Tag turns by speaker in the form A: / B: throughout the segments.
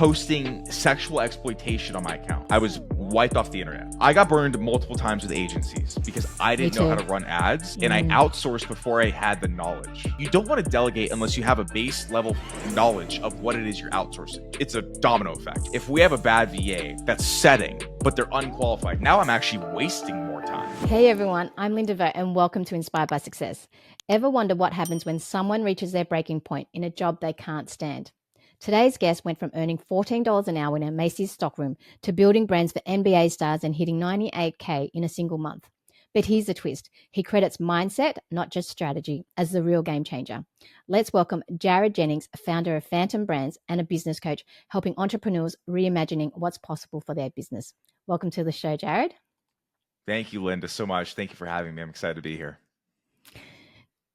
A: posting sexual exploitation on my account. I was wiped off the internet. I got burned multiple times with agencies because I didn't know how to run ads, and I outsourced before I had the knowledge. You don't want to delegate unless you have a base level knowledge of what it is you're outsourcing. It's a domino effect. If we have a bad VA that's setting, but they're unqualified, now I'm actually wasting more time.
B: Hey everyone, I'm Linda Vo, and welcome to Inspired by Success. Ever wonder what happens when someone reaches their breaking point in a job they can't stand? Today's guest went from earning $14 an hour in a Macy's stockroom to building brands for NBA stars and hitting $98K in a single month. But here's the twist. He credits mindset, not just strategy, as the real game changer. Let's welcome Jared Jennings, founder of Phantom Brands and a business coach, helping entrepreneurs reimagining what's possible for their business. Welcome to the show, Jared.
A: Thank you, Linda, so much. Thank you for having me. I'm excited to be here.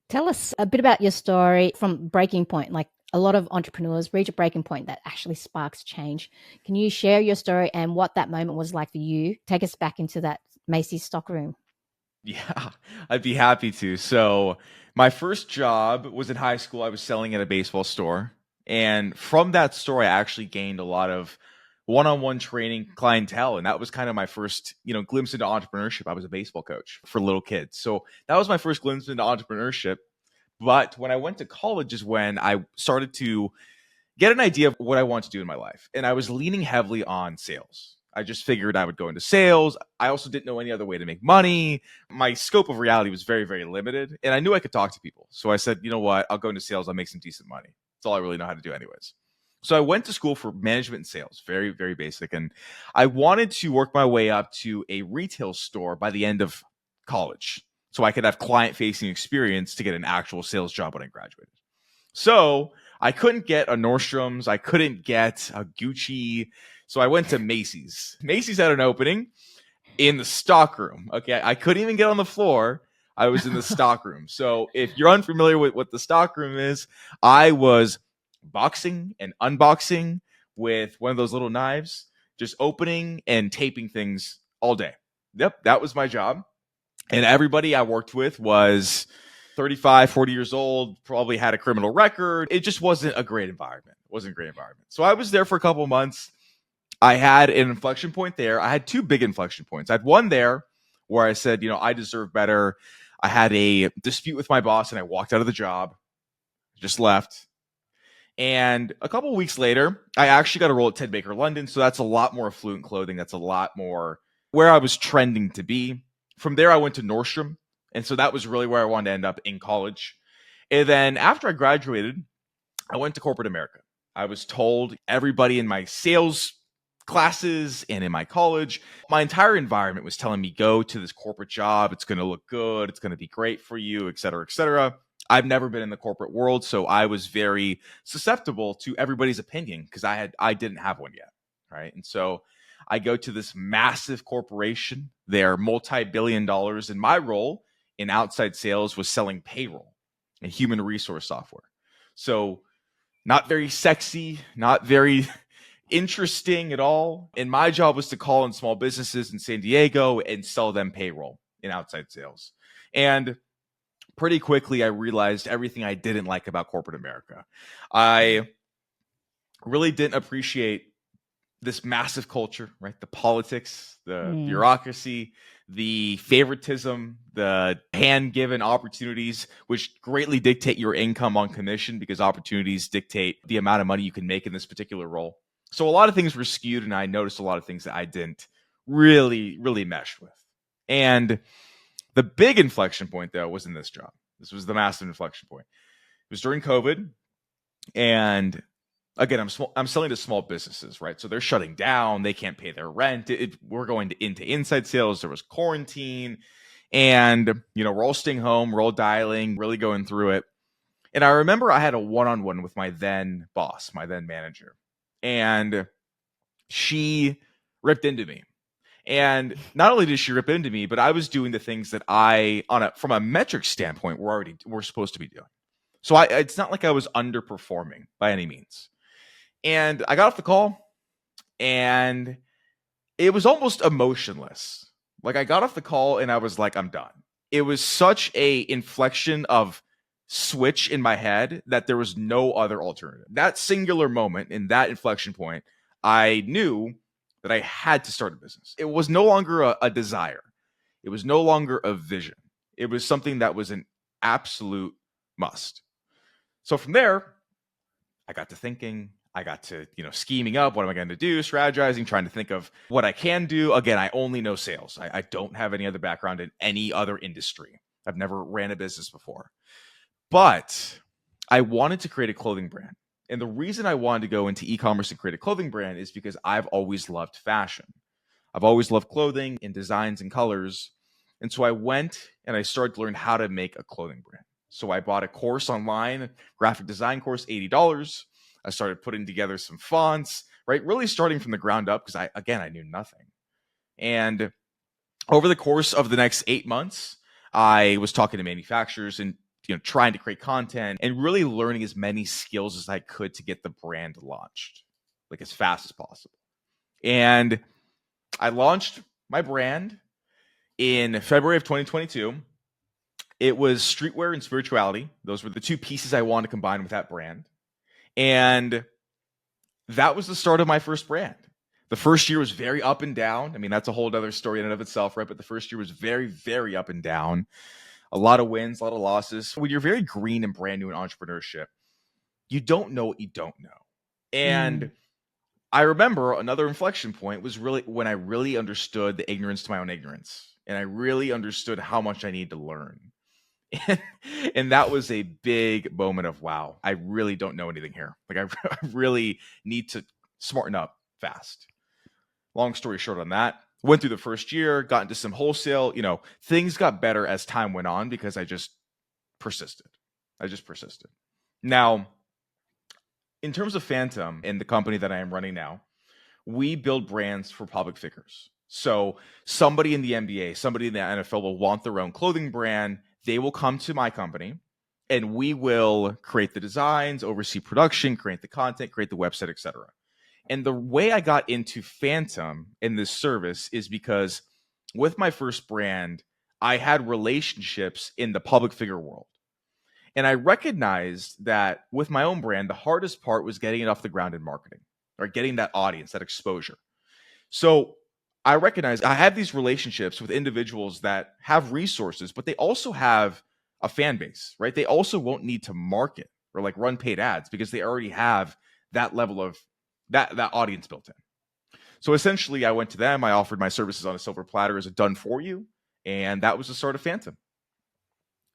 B: Tell us a bit about your story from breaking point. Like a lot of entrepreneurs reach a breaking point that actually sparks change. Can you share your story and what that moment was like for you? Take us back into that Macy's stockroom.
A: Yeah, I'd be happy to. So my first job was in high school. I was selling at a baseball store. And from that store, I actually gained a lot of one-on-one training clientele. And that was kind of my first, glimpse into entrepreneurship. I was a baseball coach for little kids. So that was my first glimpse into entrepreneurship. But when I went to college is when I started to get an idea of what I want to do in my life. And I was leaning heavily on sales. I just figured I would go into sales. I also didn't know any other way to make money. My scope of reality was very, very limited. And I knew I could talk to people. So I said, you know what? I'll go into sales. I'll make some decent money. That's all I really know how to do anyways. So I went to school for management and sales, very, very basic. And I wanted to work my way up to a retail store by the end of college so I could have client-facing experience to get an actual sales job when I graduated. So I couldn't get a Nordstrom's. I couldn't get a Gucci. So I went to Macy's. Macy's had an opening in the stockroom. Okay, I couldn't even get on the floor. I was in the stockroom. So if you're unfamiliar with what the stockroom is, I was boxing and unboxing with one of those little knives, just opening and taping things all day. Yep, that was my job. And everybody I worked with was 35, 40 years old, probably had a criminal record. It just wasn't a great environment. It wasn't a great environment. So I was there for a couple of months. I had an inflection point there. I had two big inflection points. I had one there where I said, I deserve better. I had a dispute with my boss and I walked out of the job, just left. And a couple of weeks later, I actually got a role at Ted Baker London. So that's a lot more affluent clothing. That's a lot more where I was trending to be. From there, I went to Nordstrom. And so that was really where I wanted to end up in college. And then after I graduated, I went to corporate America. I was told everybody in my sales classes and in my college, my entire environment was telling me, go to this corporate job. It's going to look good. It's going to be great for you, et cetera, et cetera. I've never been in the corporate world, so I was very susceptible to everybody's opinion because I didn't have one yet, right? And so I go to this massive corporation. They're multi-billion dollars, and my role in outside sales was selling payroll and human resource software. So not very sexy, not very interesting at all. And my job was to call in small businesses in San Diego and sell them payroll in outside sales. And pretty quickly, I realized everything I didn't like about corporate America. I really didn't appreciate this massive culture, right? The politics, the bureaucracy, the favoritism, the hand-given opportunities, which greatly dictate your income on commission because opportunities dictate the amount of money you can make in this particular role. So a lot of things were skewed, and I noticed a lot of things that I didn't really, really mesh with. And the big inflection point, though, was in this job. This was the massive inflection point. It was during COVID, and again, I'm selling to small businesses, right? So they're shutting down. They can't pay their rent. We're going into inside sales. There was quarantine, and we're all staying home. We're all dialing, really going through it. And I remember I had a one-on-one with my then boss, my then manager, and she ripped into me. And not only did she rip into me, but I was doing the things that from a metric standpoint, we're supposed to be doing. So it's not like I was underperforming by any means. And I got off the call, and it was almost emotionless. Like I got off the call, and I was like, I'm done. It was such a inflection of switch in my head that there was no other alternative. That singular moment in that inflection point, I knew that I had to start a business. It was no longer a desire. It was no longer a vision. It was something that was an absolute must. So from there, I got to thinking, I got to, scheming up. What am I going to do? Strategizing, trying to think of what I can do. Again, I only know sales. I don't have any other background in any other industry. I've never ran a business before. But I wanted to create a clothing brand. And the reason I wanted to go into e-commerce and create a clothing brand is because I've always loved fashion. I've always loved clothing and designs and colors. And so I went and I started to learn how to make a clothing brand. So I bought a course online, graphic design course, $80. I started putting together some fonts, right? Really starting from the ground up because I knew nothing. And over the course of the next 8 months, I was talking to manufacturers and trying to create content and really learning as many skills as I could to get the brand launched, like as fast as possible. And I launched my brand in February of 2022. It was streetwear and spirituality. Those were the two pieces I wanted to combine with that brand. And that was the start of my first brand. The first year was very up and down. I mean, that's a whole other story in and of itself, right? But the first year was very, very up and down. A lot of wins, a lot of losses. When you're very green and brand new in entrepreneurship, you don't know what you don't know. And I remember another inflection point was really when I really understood the ignorance to my own ignorance. And I really understood how much I needed to learn. And that was a big moment of, wow, I really don't know anything here. Like I really need to smarten up fast. Long story short on that, went through the first year, got into some wholesale, things got better as time went on because I just persisted. Now, in terms of Phantom and the company that I am running now, we build brands for public figures. So somebody in the NBA, somebody in the NFL will want their own clothing brand. They will come to my company and we will create the designs, oversee production, create the content, create the website, etc. And the way I got into Phantom in this service is because with my first brand, I had relationships in the public figure world. And I recognized that with my own brand, the hardest part was getting it off the ground in marketing or getting that audience, that exposure. So I recognize I have these relationships with individuals that have resources, but they also have a fan base, right? They also won't need to market or like run paid ads because they already have that level of that audience built in. So essentially I went to them, I offered my services on a silver platter as a done for you. And that was the start of Phantom.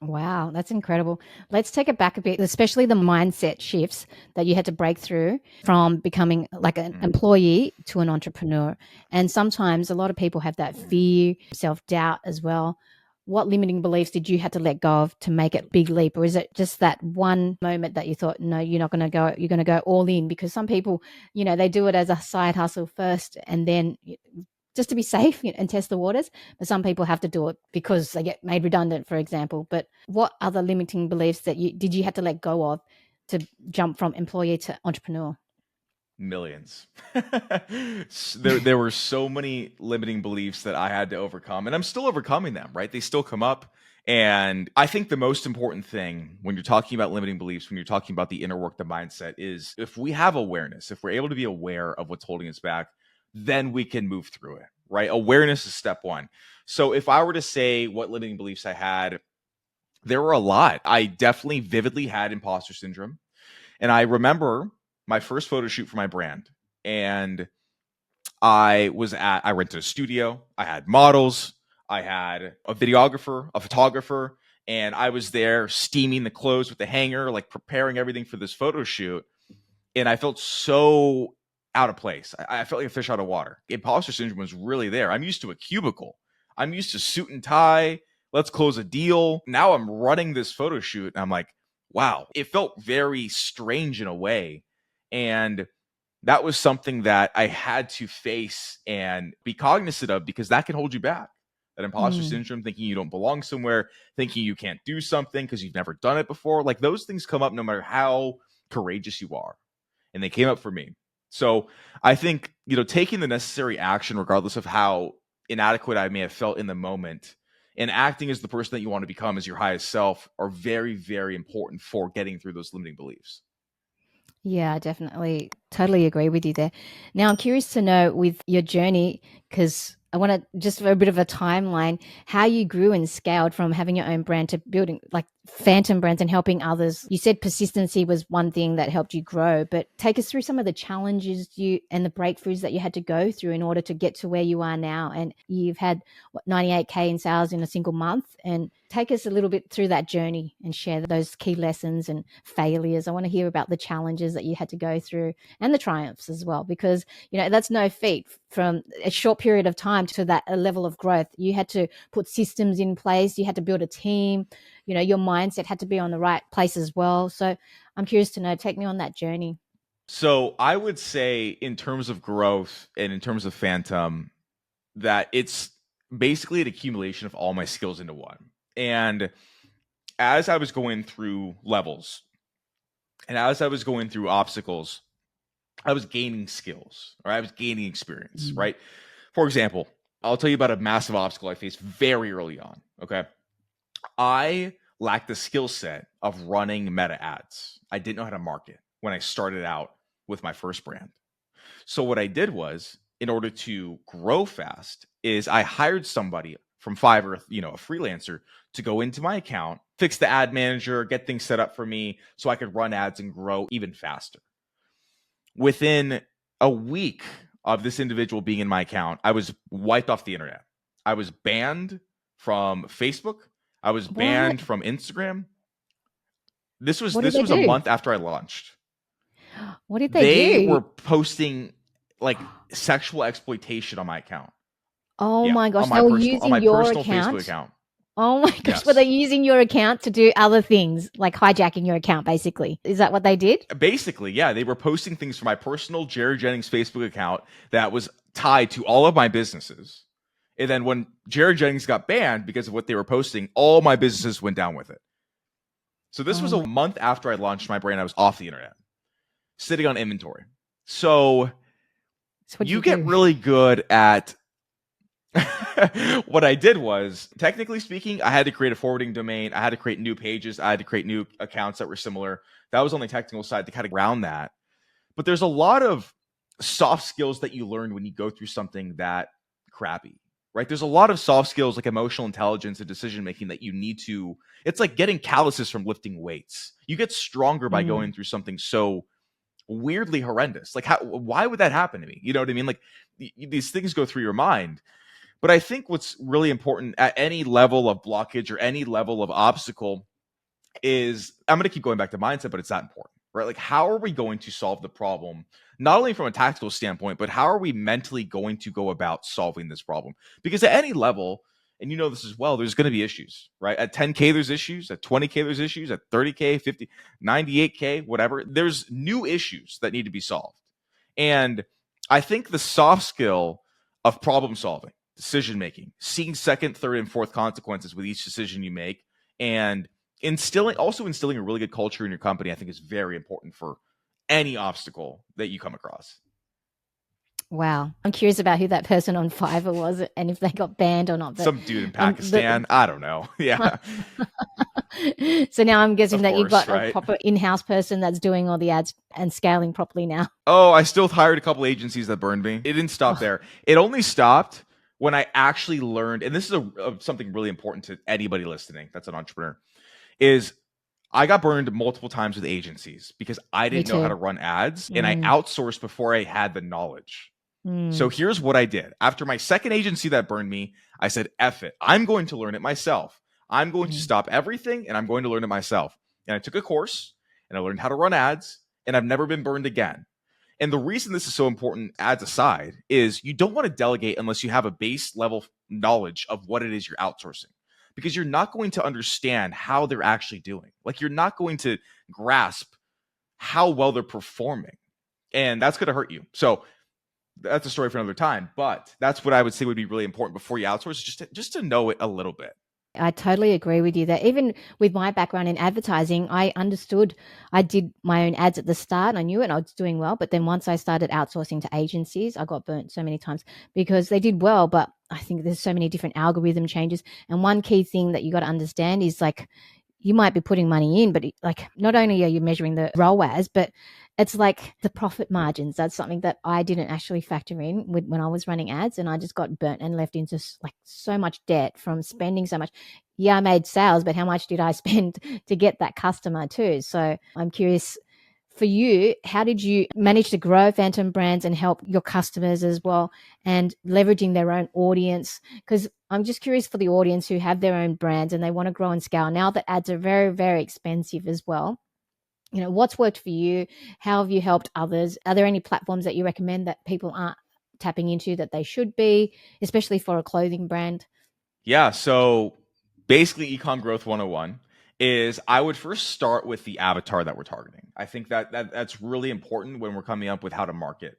B: Wow, that's incredible. Let's take it back a bit, especially the mindset shifts that you had to break through from becoming like an employee to an entrepreneur. And sometimes a lot of people have that fear, self-doubt as well. What limiting beliefs did you have to let go of to make it big leap? Or is it just that one moment that you thought, no, you're not going to go, you're going to go all in? Because some people, they do it as a side hustle first and then just to be safe and test the waters. But some people have to do it because they get made redundant, for example. But what other limiting beliefs that you have to let go of to jump from employee to entrepreneur?
A: Millions. There were so many limiting beliefs that I had to overcome, and I'm still overcoming them, right? They still come up. And I think the most important thing when you're talking about limiting beliefs, when you're talking about the inner work, the mindset, is if we have awareness, if we're able to be aware of what's holding us back, then we can move through it, right? Awareness is step one. So if I were to say what limiting beliefs I had, there were a lot. I definitely vividly had imposter syndrome. And I remember my first photo shoot for my brand. And I rented a studio. I had models. I had a videographer, a photographer, and I was there steaming the clothes with the hanger, like preparing everything for this photo shoot. And I felt so out of place. I felt like a fish out of water. Imposter syndrome was really there. I'm used to a cubicle. I'm used to suit and tie. Let's close a deal. Now I'm running this photo shoot and I'm like, wow, it felt very strange in a way. And that was something that I had to face and be cognizant of because that can hold you back. That imposter syndrome, thinking you don't belong somewhere, thinking you can't do something because you've never done it before. Like those things come up no matter how courageous you are. And they came up for me. So I think, taking the necessary action, regardless of how inadequate I may have felt in the moment, and acting as the person that you want to become as your highest self are very, very important for getting through those limiting beliefs.
B: Yeah, I definitely totally agree with you there. Now, I'm curious to know with your journey, because I want to just for a bit of a timeline, how you grew and scaled from having your own brand to building like phantom brands and helping others. You said persistency was one thing that helped you grow, but take us through some of the challenges you and the breakthroughs that you had to go through in order to get to where you are now. And you've had what, 98K in sales in a single month. And take us a little bit through that journey and share those key lessons and failures. I want to hear about the challenges that you had to go through and the triumphs as well, because that's no feat from a short period of time to that level of growth. You had to put systems in place, you had to build a team, your mindset had to be on the right place as well. So I'm curious to know, take me on that journey.
A: So I would say in terms of growth and in terms of Phantom, that it's basically an accumulation of all my skills into one. And as I was going through levels and as I was going through obstacles, I was gaining skills or I was gaining experience, right? For example, I'll tell you about a massive obstacle I faced very early on. Okay. I lacked the skill set of running meta ads. I didn't know how to market when I started out with my first brand. So what I did was, in order to grow fast, is I hired somebody from Fiverr, a freelancer, to go into my account, fix the ad manager, get things set up for me so I could run ads and grow even faster. Within a week of this individual being in my account, I was wiped off the internet. I was banned from Facebook. I was banned
B: What?
A: from Instagram. This was
B: What did
A: this
B: they
A: was a
B: do?
A: month after I launched.
B: What did they
A: They
B: do?
A: were posting like sexual exploitation on my account.
B: Oh
A: Yeah,
B: my
A: on
B: gosh, they
A: my
B: were
A: personal
B: using your
A: Facebook
B: account.
A: account.
B: Oh my gosh, were they
A: Yes.
B: using your account to do other things, like hijacking your account, basically? Is that what they did?
A: Basically, yeah, they were posting things from my personal Jared Jennings Facebook account that was tied to all of my businesses. And then when Jared Jennings got banned because of what they were posting, all my businesses went down with it. So this
B: Oh
A: was a
B: my.
A: month after I launched my brand. I was off the internet, sitting on inventory. So
B: So what did
A: you
B: you
A: get
B: do?
A: really good at what I did was, technically speaking, I had to create a forwarding domain. I had to create new pages. I had to create new accounts that were similar. That was on the technical side to kind of ground that. But there's a lot of soft skills that you learn when you go through something that crappy, right? There's a lot of soft skills like emotional intelligence and decision making that you need to. It's like getting calluses from lifting weights. You get stronger by
B: Mm.
A: going through something so weirdly horrendous. Like, why would that happen to me? You know what I mean? Like, these things go through your mind. But I think what's really important at any level of blockage or any level of obstacle is, I'm going to keep going back to mindset, but it's that important, right? Like, how are we going to solve the problem, not only from a tactical standpoint, but how are we mentally going to go about solving this problem? Because at any level, and you know this as well, there's going to be issues, right? At 10K, there's issues. At 20K, there's issues. At 30K, 50, 98K, whatever, there's new issues that need to be solved. And I think the soft skill of problem solving, decision making, seeing second, third, and fourth consequences with each decision you make, and instilling a really good culture in your company, I think is very important for any obstacle that you come across.
B: Wow. I'm curious about who that person on Fiverr was and if they got banned or not. But
A: Some dude in
B: the
A: Pakistan, I don't know. Yeah,
B: so now I'm guessing
A: of
B: that you've
A: course,
B: got a
A: right?
B: proper in-house person that's doing all the ads and scaling properly now.
A: Oh, I still hired a couple agencies that burned me. It didn't stop
B: Oh,
A: there. It only stopped when I actually learned, and this is something really important to anybody listening that's an entrepreneur, is I got burned multiple times with agencies because I
B: me
A: didn't know how
B: too.
A: to run ads and I
B: Mm,
A: outsourced before I had the knowledge. So
B: mm,
A: here's what I did. After my second agency that burned me, I said, F it. I'm going to learn it myself. I'm going to
B: mm.
A: stop everything and I'm going to learn it myself. And I took a course and I learned how to run ads and I've never been burned again. And the reason this is so important, ads aside, is you don't want to delegate unless you have a base level knowledge of what it is you're outsourcing, because you're not going to understand how they're actually doing. Like, you're not going to grasp how well they're performing. And that's going to hurt you. So that's a story for another time. But that's what I would say would be really important before you outsource, just to know it a little bit.
B: I totally agree with you that even with my background in advertising, I understood I did my own ads at the start and I knew it and I was doing well. But then once I started outsourcing to agencies, I got burnt so many times because they did well. But I think there's so many different algorithm changes. And one key thing that you got to understand is like you might be putting money in, but like not only are you measuring the ROAS, but it's like the profit margins. That's something that I didn't actually factor in when I was running ads, and I just got burnt and left into like so much debt from spending so much. Yeah, I made sales, but how much did I spend to get that customer too? So I'm curious for you, how did you manage to grow Phantom Brands and help your customers as well and leveraging their own audience? Because I'm just curious for the audience who have their own brands and they want to grow and scale. Now that ads are very, very expensive as well. What's worked for you? How have you helped others? Are there any platforms that you recommend that people aren't tapping into that they should be, especially for a clothing brand?
A: Yeah, so basically ecom growth 101 is I would first start with the avatar that we're targeting. I think that's really important when we're coming up with how to market.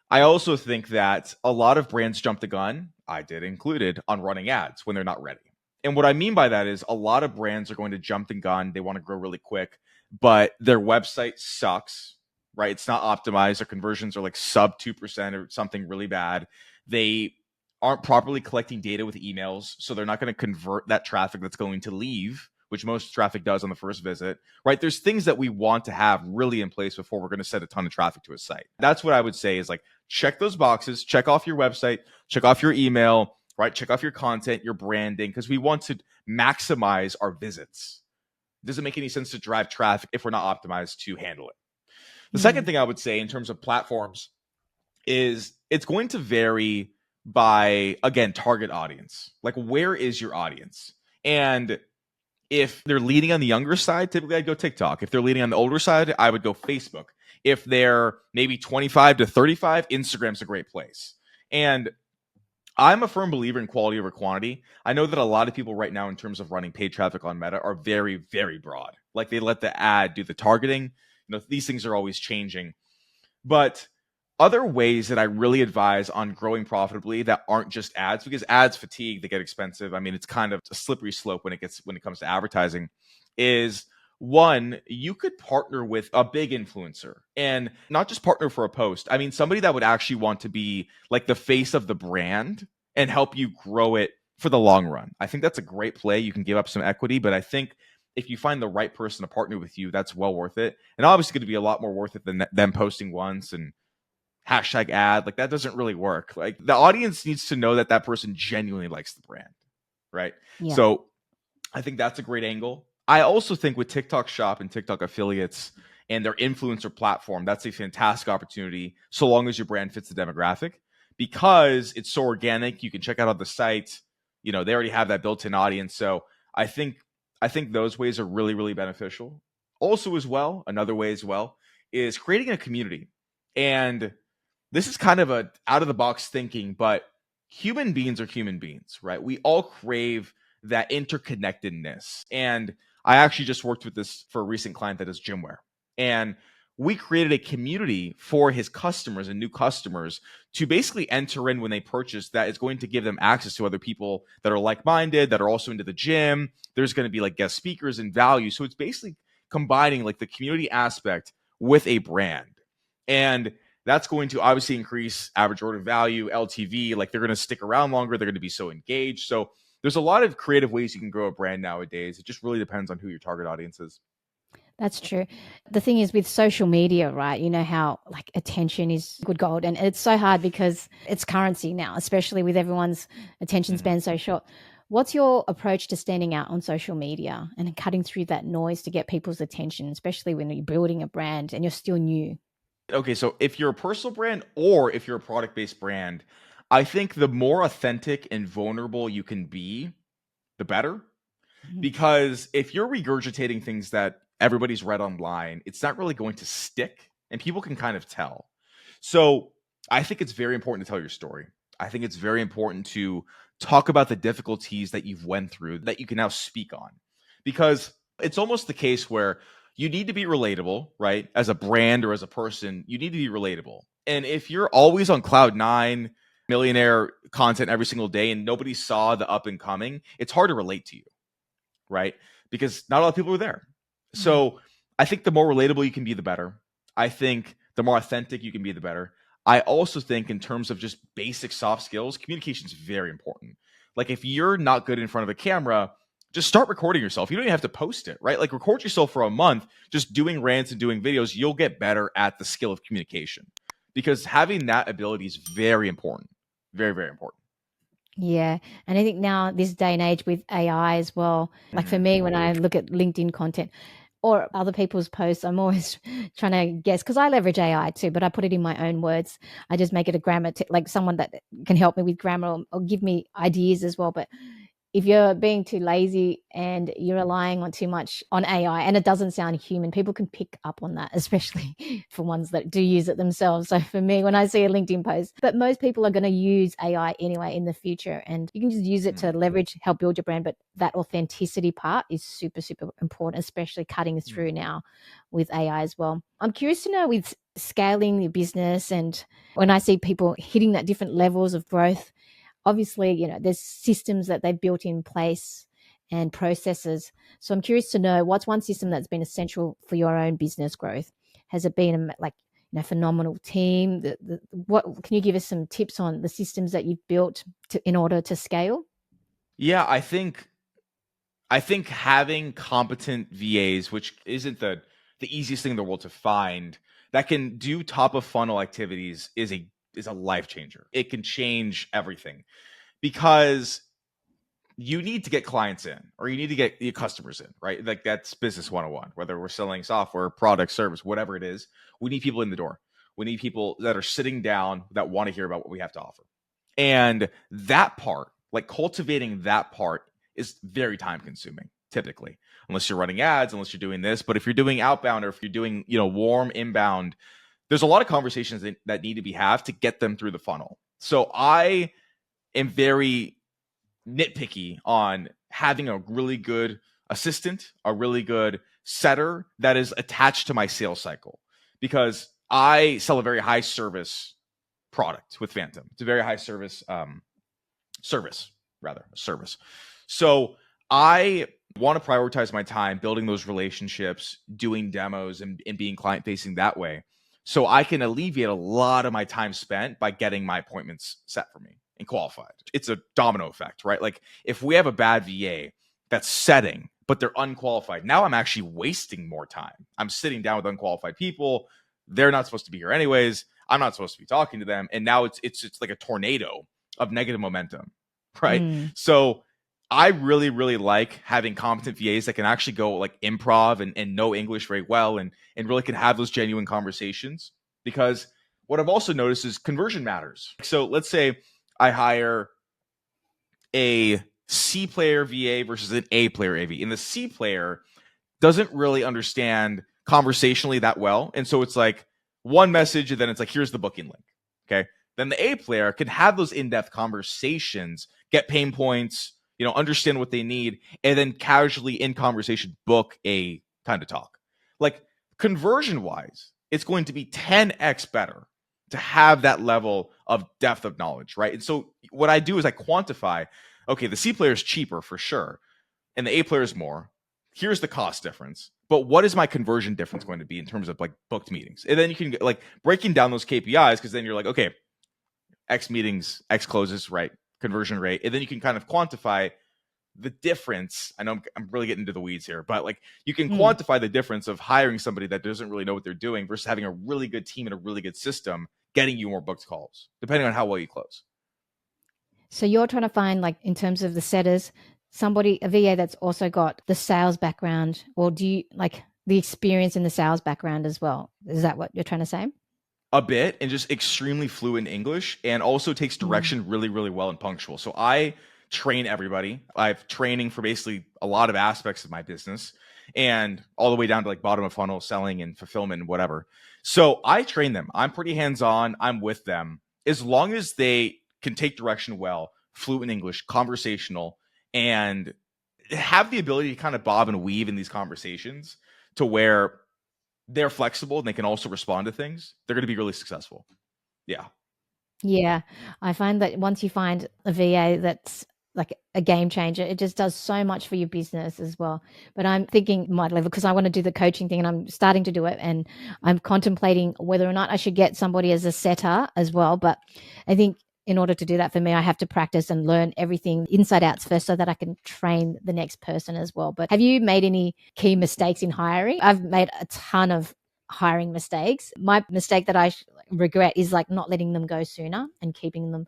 A: I also think that a lot of brands jump the gun, I did included, on running ads when they're not ready. And what I mean by that is a lot of brands are going to jump the gun. They want to grow really quick, but their website sucks, right? It's not optimized. Their conversions are like sub 2% or something really bad. They aren't properly collecting data with emails, so they're not going to convert that traffic that's going to leave, which most traffic does on the first visit, right? There's things that we want to have really in place before we're going to send a ton of traffic to a site. That's what I would say is like, check those boxes, check off your website, check off your email, right? Check off your content, your branding, because we want to maximize our visits. It doesn't make any sense to drive traffic if we're not optimized to handle it. The second thing I would say in terms of platforms is it's going to vary by, again, target audience. Like, where is your audience? And if they're leading on the younger side, typically I'd go TikTok. If they're leading on the older side, I would go Facebook. If they're maybe 25 to 35, Instagram's a great place. And I'm a firm believer in quality over quantity. I know that a lot of people right now, in terms of running paid traffic on Meta, are very, very broad. Like they let the ad do the targeting. These things are always changing. But other ways that I really advise on growing profitably that aren't just ads, because ads fatigue, they get expensive. I mean, it's kind of a slippery slope when it comes to advertising, is one, you could partner with a big influencer and not just partner for a post. I mean, somebody that would actually want to be like the face of the brand and help you grow it for the long run. I think that's a great play. You can give up some equity, but I think if you find the right person to partner with you, that's well worth it. And obviously going to be a lot more worth it than them posting once and hashtag ad. Like that doesn't really work. Like the audience needs to know that that person genuinely likes the brand, right?
B: Yeah.
A: So I think that's a great angle. I also think with TikTok Shop and TikTok affiliates and their influencer platform, that's a fantastic opportunity so long as your brand fits the demographic, because it's so organic. You can check out on the site. They already have that built-in audience. So I think those ways are really, really beneficial. Also, as well, another way as well is creating a community. And this is kind of a out of the box thinking, but human beings are human beings, right? We all crave that interconnectedness. And I actually just worked with this for a recent client that is gym wear. And we created a community for his customers and new customers to basically enter in when they purchase. That is going to give them access to other people that are like-minded, that are also into the gym. There's going to be like guest speakers and value. So it's basically combining like the community aspect with a brand. And that's going to obviously increase average order value, LTV. Like they're going to stick around longer. They're going to be so engaged. So there's a lot of creative ways you can grow a brand nowadays. It just really depends on who your target audience is.
B: That's true. The thing is with social media, right? You know how like attention is good gold and it's so hard because it's currency now, especially with everyone's attention span so short. What's your approach to standing out on social media and cutting through that noise to get people's attention, especially when you're building a brand and you're still new?
A: Okay, so if you're a personal brand or if you're a product-based brand, I think the more authentic and vulnerable you can be, the better.
B: Mhm.
A: Because if you're regurgitating things that everybody's read online, it's not really going to stick and people can kind of tell. So I think it's very important to tell your story. I think it's very important to talk about the difficulties that you've went through that you can now speak on, because it's almost the case where you need to be relatable, right? As a brand or as a person, you need to be relatable. And if you're always on cloud nine, millionaire content every single day and nobody saw the up and coming, it's hard to relate to you, right? Because not a lot of people are there. So I think the more relatable you can be, the better. I think the more authentic you can be, the better. I also think in terms of just basic soft skills, communication is very important. Like if you're not good in front of a camera, just start recording yourself. You don't even have to post it, right? Like record yourself for a month, just doing rants and doing videos. You'll get better at the skill of communication because having that ability is very important. Very, very important.
B: Yeah. And I think now, this day and age with AI as well, like for me, when I look at LinkedIn content or other people's posts, I'm always trying to guess because I leverage AI too, but I put it in my own words. I just make it a grammar, like someone that can help me with grammar or give me ideas as well. But if you're being too lazy and you're relying on too much on AI and it doesn't sound human, people can pick up on that, especially for ones that do use it themselves. So for me, when I see a LinkedIn post, but most people are going to use AI anyway in the future, and you can just use it to leverage, help build your brand. But that authenticity part is super, super important, especially cutting through now with AI as well. I'm curious to know with scaling your business and when I see people hitting that different levels of growth, obviously, there's systems that they've built in place and processes. So I'm curious to know what's one system that's been essential for your own business growth? Has it been phenomenal team? What can you give us some tips on the systems that you've built in order to scale?
A: Yeah, I think having competent VAs, which isn't the easiest thing in the world to find, that can do top of funnel activities is a life changer. It can change everything because you need to get clients in or you need to get your customers in, right? Like that's business 101, whether we're selling software, product, service, whatever it is. We need people in the door. We need people that are sitting down that want to hear about what we have to offer. And that part, like cultivating that part, is very time consuming typically, unless you're running ads, unless you're doing this. But if you're doing outbound or if you're doing, warm inbound, there's a lot of conversations that need to be had to get them through the funnel. So I am very nitpicky on having a really good assistant, a really good setter that is attached to my sales cycle because I sell a very high service product with Phantom. It's a very high service service. So I want to prioritize my time building those relationships, doing demos and being client facing that way. So I can alleviate a lot of my time spent by getting my appointments set for me and qualified. It's a domino effect, right? Like if we have a bad VA that's setting, but they're unqualified, now I'm actually wasting more time. I'm sitting down with unqualified people. They're not supposed to be here anyways. I'm not supposed to be talking to them. And now it's like a tornado of negative momentum, right? So I really, really like having competent VAs that can actually go like improv and know English very well and really can have those genuine conversations. Because what I've also noticed is conversion matters. So let's say I hire a C player VA versus an A player AV. And the C player doesn't really understand conversationally that well. And so it's like one message and then it's like, here's the booking link. Okay. Then the A player can have those in-depth conversations, get pain points, understand what they need, and then casually in conversation book a time to talk. Like conversion wise, it's going to be 10x better to have that level of depth of knowledge, right? And so what I do is I quantify, okay, the C player is cheaper for sure, and the A player is more. Here's the cost difference. But what is my conversion difference going to be in terms of like booked meetings? And then you can get like breaking down those KPIs because then you're like, okay, X meetings, X closes, right? Conversion rate. And then you can kind of quantify the difference. I know I'm really getting into the weeds here, but like you can quantify the difference of hiring somebody that doesn't really know what they're doing versus having a really good team and a really good system getting you more booked calls, depending on how well you close.
B: So you're trying to find, like, in terms of the setters, a VA that's also got the sales background, or do you like the experience in the sales background as well? Is that what you're trying to say?
A: A bit and just extremely fluent in English and also takes direction really, really well and punctual. So I train everybody. I have training for basically a lot of aspects of my business and all the way down to like bottom of funnel selling and fulfillment and whatever. So I train them. I'm pretty hands-on. I'm with them. As long as they can take direction well, fluent in English, conversational, and have the ability to kind of bob and weave in these conversations to where they're flexible and they can also respond to things, they're going to be really successful. Yeah.
B: Yeah, I find that once you find a VA that's like a game changer, it just does so much for your business as well. But I'm thinking my level because I want to do the coaching thing and I'm starting to do it and I'm contemplating whether or not I should get somebody as a setter as well. But I think in order to do that for me, I have to practice and learn everything inside outs first so that I can train the next person as well. But have you made any key mistakes in hiring? I've made a ton of hiring mistakes. My mistake that I regret is like not letting them go sooner and keeping them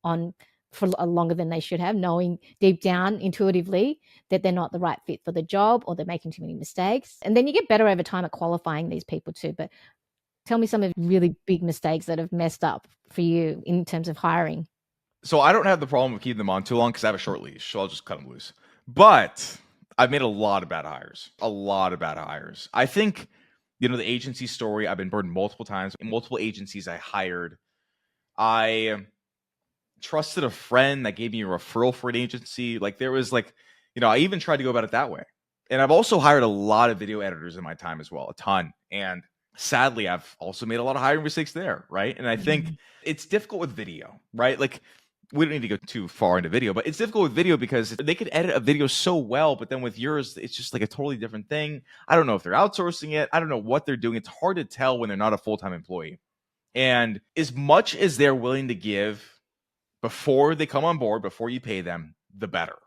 B: on for longer than they should have, knowing deep down intuitively that they're not the right fit for the job or they're making too many mistakes. And then you get better over time at qualifying these people too. But tell me some of really big mistakes that have messed up for you in terms of hiring.
A: So I don't have the problem with keeping them on too long because I have a short leash, so I'll just cut them loose. But I've made a lot of bad hires. A lot of bad hires. I think, the agency story, I've been burned multiple times. In multiple agencies I hired, I trusted a friend that gave me a referral for an agency. Like there was like, I even tried to go about it that way. And I've also hired a lot of video editors in my time as well, a ton. And sadly, I've also made a lot of hiring mistakes there, right? And I think it's difficult with video, right? Like we don't need to go too far into video, but it's difficult with video because they could edit a video so well, but then with yours, it's just like a totally different thing. I don't know if they're outsourcing it. I don't know what they're doing. It's hard to tell when they're not a full-time employee. And as much as they're willing to give before they come on board, before you pay them, the better,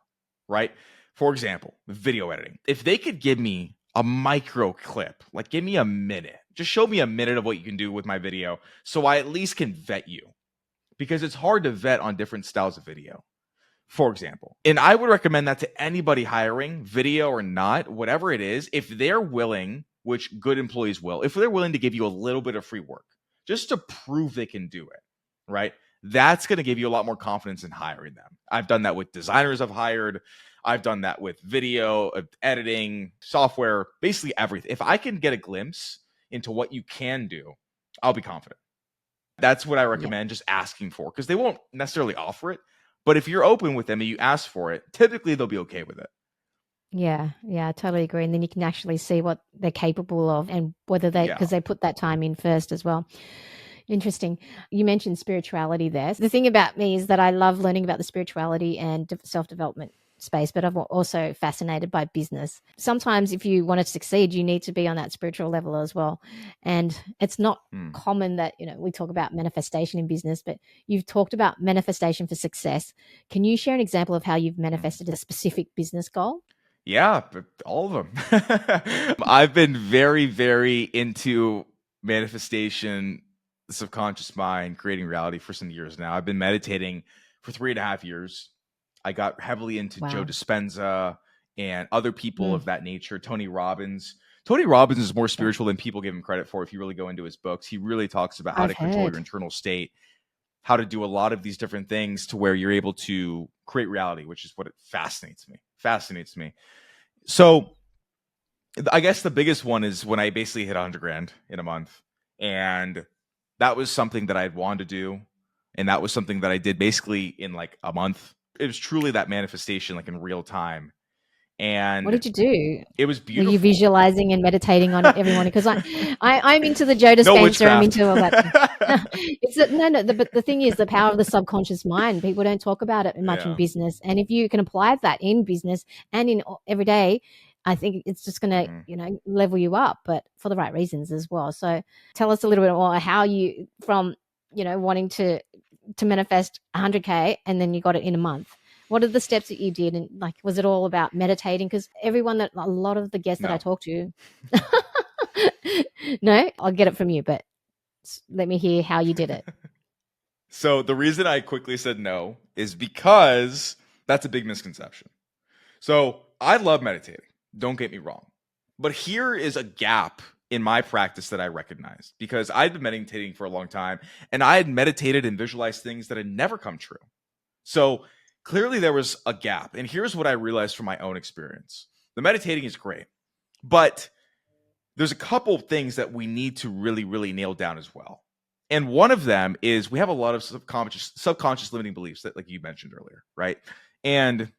A: right? For example, video editing. If they could give me a micro clip, like give me a minute, just show me a minute of what you can do with my video so I at least can vet you, because it's hard to vet on different styles of video, for example. And I would recommend that to anybody hiring, video or not, whatever it is, if they're willing, which good employees will, if they're willing to give you a little bit of free work just to prove they can do it, right? That's going to give you a lot more confidence in hiring them. I've done that with designers I've hired. I've done that with video, editing, software, basically everything. If I can get a glimpse into what you can do, I'll be confident. That's what I
B: Yeah.
A: recommend just asking for, because they won't necessarily offer it. But if you're open with them and you ask for it, typically they'll be okay with it.
B: Yeah, yeah, I totally agree. And then you can actually see what they're capable of and whether
A: Yeah.
B: because they put that time in first as well. Interesting. You mentioned spirituality there. The thing about me is that I love learning about the spirituality and self-development space, but I'm also fascinated by business. Sometimes if you want to succeed, you need to be on that spiritual level as well. And it's not common that, we talk about manifestation in business, but you've talked about manifestation for success. Can you share an example of how you've manifested a specific business goal?
A: Yeah, all of them. I've been very, very into manifestation, the subconscious mind, creating reality for some years now. I've been meditating for 3.5 years. I got heavily into Joe
B: Wow.
A: Dispenza and other people
B: Mm,
A: of that nature. Tony Robbins. Tony Robbins is more
B: yeah.
A: spiritual than people give him credit for if you really go into his books. He really talks about how
B: I've
A: to control
B: heard.
A: your internal state, how to do a lot of these different things to where you're able to create reality, which is what it fascinates me. Fascinates me. So I guess the biggest one is when I basically hit 100 grand in a month. And that was something that I'd wanted to do. And that was something that I did basically in like a month. It was truly that manifestation, like in real time.
B: What
A: And
B: did you do?
A: it was
B: Were you
A: beautiful.
B: visualizing and meditating on it every morning? Because I'm into the Joe
A: No
B: Dispenza. I'm
A: witchcraft.
B: into all that. It's that no. But the thing is, the power of the subconscious mind. People don't talk about it much in
A: Yeah.
B: business, and if you can apply that in business and in every day, I think it's just going to
A: Mhm.
B: level you up, but for the right reasons as well. So tell us a little bit more how you from wanting to manifest 100K and then you got it in a month. What are the steps that you did? And like, was it all about meditating? Because a lot of the guests that I
A: No.
B: talk to, no, I'll get it from you, but let me hear how you did it.
A: So the reason I quickly said no is because that's a big misconception. So I love meditating. Don't get me wrong. But here is a gap in my practice that I recognized, because I'd been meditating for a long time and I had meditated and visualized things that had never come true. So clearly there was a gap. And here's what I realized from my own experience. The meditating is great, but there's a couple of things that we need to really, really nail down as well. And one of them is we have a lot of subconscious limiting beliefs that, like you mentioned earlier, right? And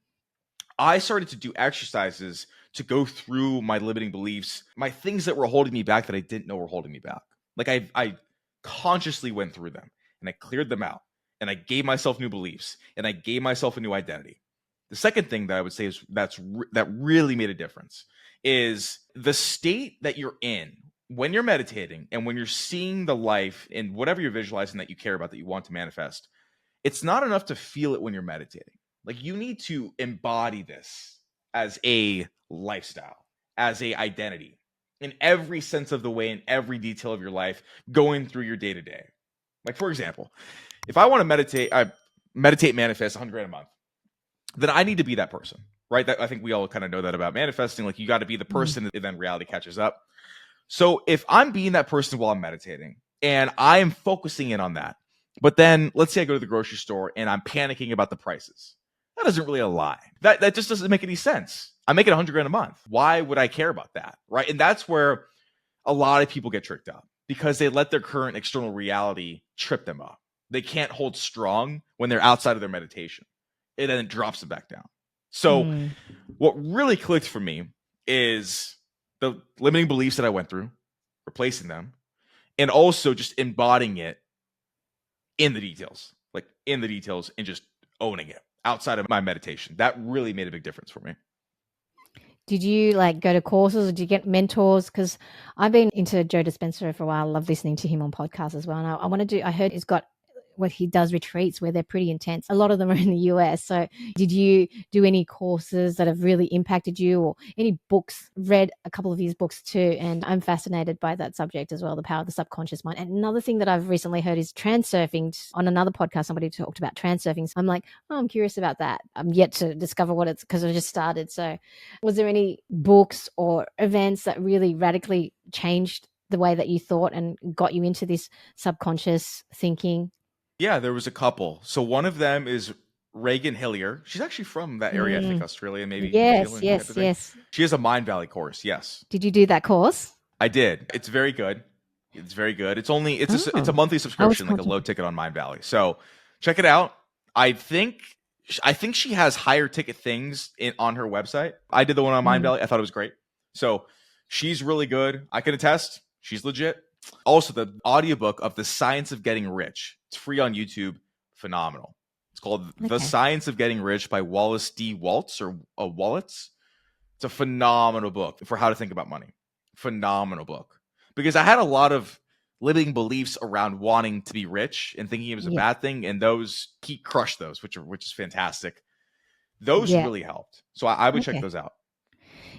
A: I started to do exercises to go through my limiting beliefs, my things that were holding me back that I didn't know were holding me back. Like I consciously went through them. and I cleared them out, and I gave myself new beliefs, and I gave myself a new identity. The second thing that I would say is that really made a difference is the state that you're in when you're meditating and when you're seeing the life and whatever you're visualizing that you care about, that you want to manifest. It's not enough to feel it when you're meditating. Like, you need to embody this as a lifestyle, as a identity in every sense of the way, in every detail of your life, going through your day to day. Like, for example, if I want to meditate, manifest 100 grand a month, then I need to be that person, right? I think we all kind of know that about manifesting. Like, you got to be the person, and then reality catches up. So if I'm being that person while I'm meditating and I am focusing in on that, but then let's say I go to the grocery store and I'm panicking about the prices, that isn't really a lie. That just doesn't make any sense. I'm making 100 grand a month. Why would I care about that, right? And that's where a lot of people get tricked up, because they let their current external reality trip them up. They can't hold strong when they're outside of their meditation. And then it drops them back down. So what really clicked for me is the limiting beliefs that I went through, replacing them, and also just embodying it in the details, and just owning it outside of my meditation. That really made a big difference for me.
B: Did you go to courses, or did you get mentors? Because I've been into Joe Dispenza for a while. I love listening to him on podcasts as well. And I heard he's got what he does retreats where they're pretty intense. A lot of them are in the US. So did you do any courses that have really impacted you, or any books? Read a couple of his books too. And I'm fascinated by that subject as well, the power of the subconscious mind. And another thing that I've recently heard is transurfing. On another podcast, somebody talked about transurfing. So I'm like, oh, I'm curious about that. I'm yet to discover what it's, because I just started. So was there any books or events that really radically changed the way that you thought and got you into this subconscious thinking?
A: Yeah, there was a couple. So one of them is Reagan Hillier. She's actually from that area, I think Australia, maybe New Zealand.
B: Yes.
A: She has a Mind Valley course. Yes.
B: Did you do that course?
A: I did. It's very good. It's a monthly subscription, like a low ticket on Mind Valley. So check it out. I think she has higher ticket things on her website. I did the one on Mind Valley. I thought it was great. So she's really good. I can attest. She's legit. Also, the audiobook of The Science of Getting Rich. It's free on YouTube. Phenomenal. It's called The Science of Getting Rich by Wallace D. Waltz or Wallitz. It's a phenomenal book for how to think about money. Phenomenal book. Because I had a lot of limiting beliefs around wanting to be rich and thinking it was a bad thing, and he crushed those, which is fantastic. Those really helped. So I would check those out.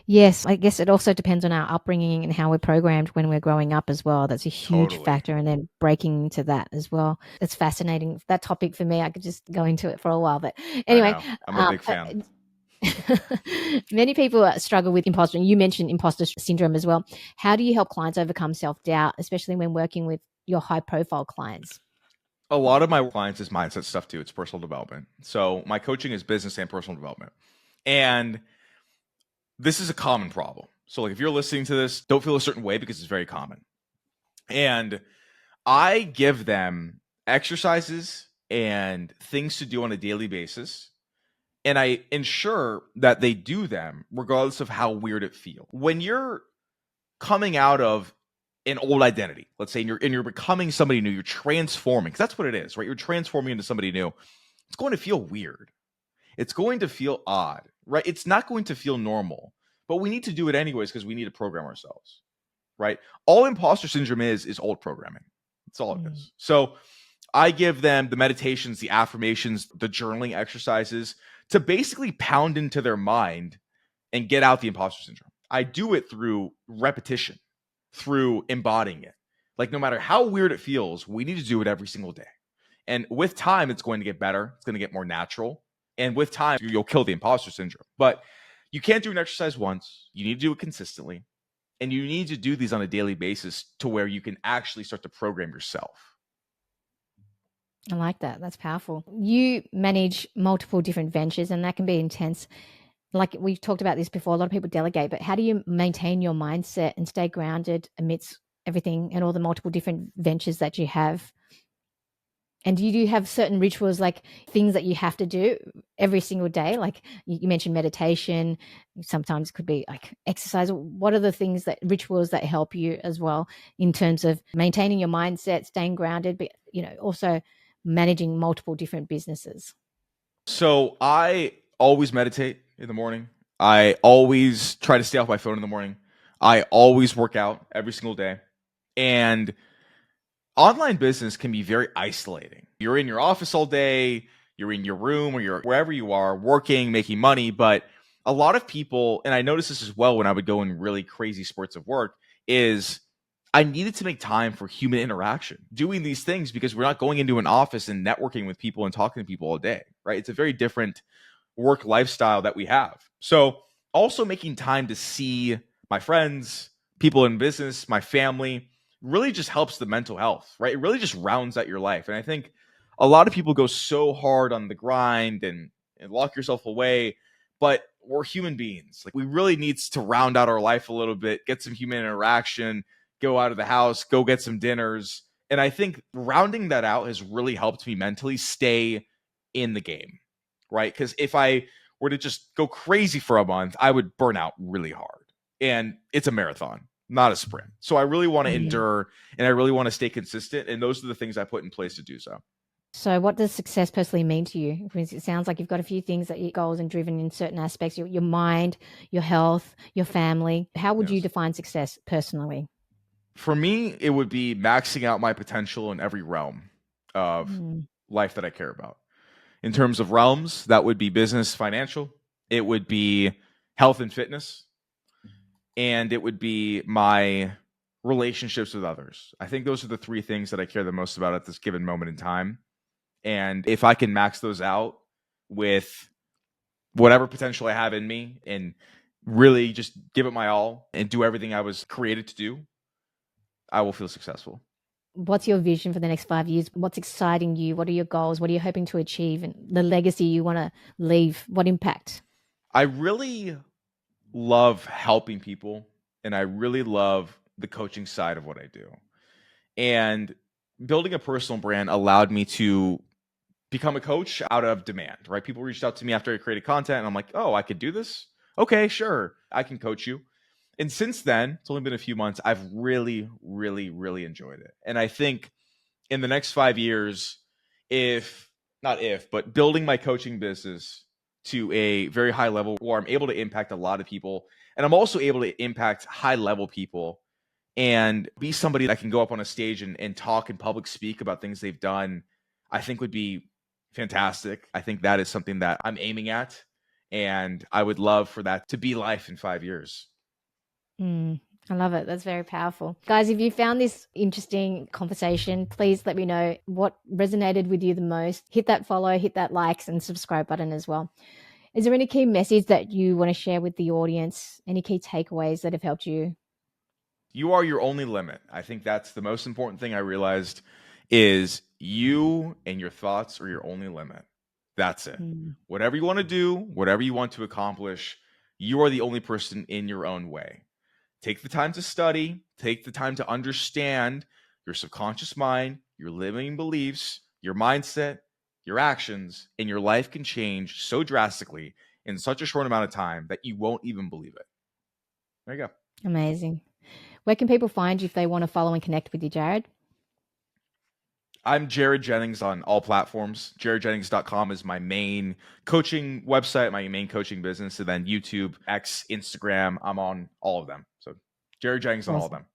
B: Yes, I guess it also depends on our upbringing and how we're programmed when we're growing up as well. That's a huge factor, and then breaking into that as well. It's fascinating. That topic for me, I could just go into it for a while. But anyway,
A: I'm a big fan.
B: Many people struggle with imposter, and you mentioned imposter syndrome as well. How do you help clients overcome self-doubt, especially when working with your high-profile clients?
A: A lot of my clients is mindset stuff too. It's personal development. So my coaching is business and personal development. And this is a common problem. So if you're listening to this, don't feel a certain way, because it's very common. And I give them exercises and things to do on a daily basis. And I ensure that they do them regardless of how weird it feels. When you're coming out of an old identity, let's say, and you're becoming somebody new, you're transforming, because that's what it is, right? You're transforming into somebody new. It's going to feel weird. It's going to feel odd, right? It's not going to feel normal, but we need to do it anyways, because we need to program ourselves, right? All imposter syndrome is old programming. That's all it is. So I give them the meditations, the affirmations, the journaling exercises to basically pound into their mind and get out the imposter syndrome. I do it through repetition, through embodying it. Like, no matter how weird it feels, we need to do it every single day. And with time, it's going to get better. It's going to get more natural. And with time, you'll kill the imposter syndrome. But you can't do an exercise once. You need to do it consistently. And you need to do these on a daily basis to where you can actually start to program yourself.
B: I like that. That's powerful. You manage multiple different ventures, and that can be intense. Like we've talked about this before, a lot of people delegate, but how do you maintain your mindset and stay grounded amidst everything and all the multiple different ventures that you have? And do you have certain rituals, like things that you have to do every single day? Like you mentioned meditation, sometimes it could be like exercise. What are the things that rituals that help you as well in terms of maintaining your mindset, staying grounded, but also managing multiple different businesses?
A: So I always meditate in the morning. I always try to stay off my phone in the morning. I always work out every single day. And online business can be very isolating. You're in your office all day, you're in your room or you're wherever you are working, making money. But a lot of people, and I noticed this as well when I would go in really crazy spurts of work, is I needed to make time for human interaction, doing these things because we're not going into an office and networking with people and talking to people all day, right? It's a very different work lifestyle that we have. So, also making time to see my friends, people in business, my family really just helps the mental health, right? It really just rounds out your life. And I think a lot of people go so hard on the grind and lock yourself away, but we're human beings. Like we really needs to round out our life a little bit, get some human interaction, go out of the house, go get some dinners. And I think rounding that out has really helped me mentally stay in the game, right? Because if I were to just go crazy for a month, I would burn out really hard. And it's a marathon, not a sprint. So I really want to
B: Yeah.
A: endure and I really want to stay consistent. And those are the things I put in place to do so.
B: So, what does success personally mean to you? Because it sounds like you've got a few things that your goals and driven in certain aspects: your mind, your health, your family. How would you
A: Yes.
B: define success personally?
A: For me, it would be maxing out my potential in every realm of
B: Mm.
A: life that I care about. In terms of realms, that would be business, financial, it would be health and fitness, and it would be my relationships with others. I think those are the three things that I care the most about at this given moment in time. And if I can max those out with whatever potential I have in me and really just give it my all and do everything I was created to do, I will feel successful.
B: What's your vision for the next 5 years? What's exciting you? What are your goals? What are you hoping to achieve? And the legacy you want to leave? What impact?
A: I really love helping people and I really love the coaching side of what I do. And building a personal brand allowed me to become a coach out of demand, right? People reached out to me after I created content and I'm like, oh, I could do this. Okay, sure. I can coach you. And since then, it's only been a few months, I've really, really, really enjoyed it. And I think in the next 5 years, if not if, but building my coaching business to a very high level where I'm able to impact a lot of people and I'm also able to impact high level people and be somebody that can go up on a stage and talk and public speak about things they've done, I think would be fantastic. I think that is something that I'm aiming at. And I would love for that to be life in 5 years.
B: Mm, I love it. That's very powerful. Guys, if you found this interesting conversation, please let me know what resonated with you the most. Hit that follow, hit that likes and subscribe button as well. Is there any key message that you want to share with the audience? Any key takeaways that have helped you?
A: You are your only limit. I think that's the most important thing I realized is you and your thoughts are your only limit. That's it.
B: Mm.
A: Whatever you want to do, whatever you want to accomplish, you are the only person in your own way. Take the time to study, take the time to understand your subconscious mind, your limiting beliefs, your mindset, your actions, and your life can change so drastically in such a short amount of time that you won't even believe it. There you go.
B: Amazing. Where can people find you if they want to follow and connect with you, Jared?
A: I'm Jared Jennings on all platforms. JaredJennings.com is my main coaching website, my main coaching business. And then YouTube, X, Instagram, I'm on all of them. So Jared Jennings on all of
B: Awesome.
A: them.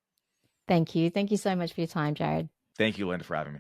B: Thank you. Thank you so much for your time, Jared.
A: Thank you, Linda, for having me.